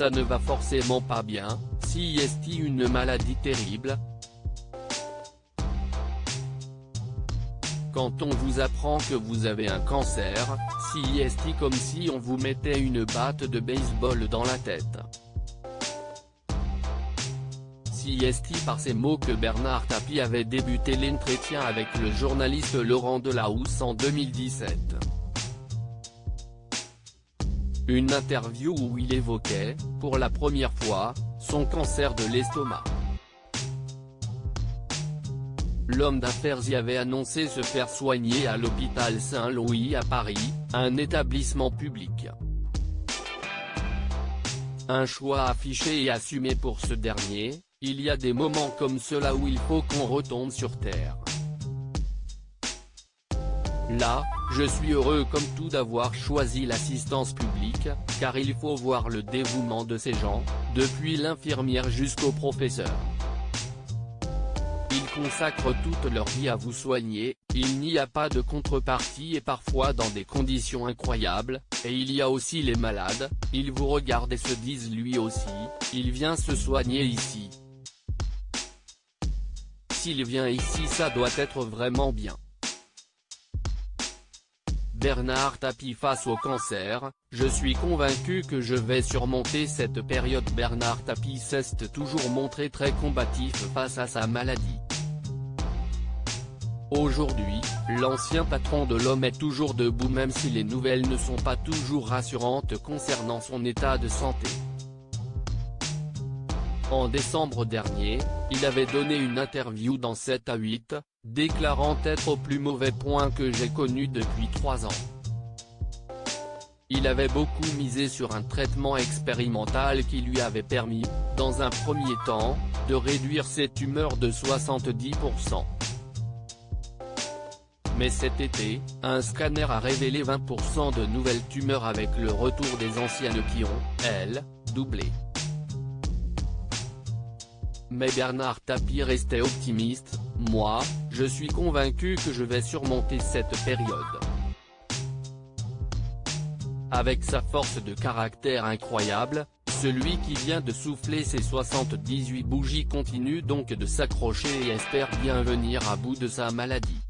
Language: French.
ça ne va forcément pas bien, si est-il une maladie terrible? Quand on vous apprend que vous avez un cancer, si est-il comme si on vous mettait une batte de baseball dans la tête? Si est-il par ces mots que Bernard Tapie avait débuté l'entretien avec le journaliste Laurent Delahousse en 2017. Une interview où il évoquait, pour la première fois, son cancer de l'estomac. L'homme d'affaires y avait annoncé se faire soigner à l'hôpital Saint-Louis à Paris, un établissement public. Un choix affiché et assumé pour ce dernier. Il y a des moments comme cela où il faut qu'on retombe sur terre. Là, je suis heureux comme tout d'avoir choisi l'assistance publique, car il faut voir le dévouement de ces gens, depuis l'infirmière jusqu'au professeur. Ils consacrent toute leur vie à vous soigner, il n'y a pas de contrepartie et parfois dans des conditions incroyables, et il y a aussi les malades, ils vous regardent et se disent lui aussi, il vient se soigner ici. S'il vient ici ça doit être vraiment bien. Bernard Tapie face au cancer, je suis convaincu que je vais surmonter cette période. Bernard Tapie s'est toujours montré très combatif face à sa maladie. Aujourd'hui, l'ancien patron de l'homme est toujours debout même si les nouvelles ne sont pas toujours rassurantes concernant son état de santé. En décembre dernier, il avait donné une interview dans 7 à 8, déclarant être au plus mauvais point que j'ai connu depuis 3 ans. Il avait beaucoup misé sur un traitement expérimental qui lui avait permis, dans un premier temps, de réduire ses tumeurs de 70%. Mais cet été, un scanner a révélé 20% de nouvelles tumeurs avec le retour des anciennes qui ont, elles, doublé. Mais Bernard Tapie restait optimiste, moi, je suis convaincu que je vais surmonter cette période. Avec sa force de caractère incroyable, celui qui vient de souffler ses 78 bougies continue donc de s'accrocher et espère bien venir à bout de sa maladie.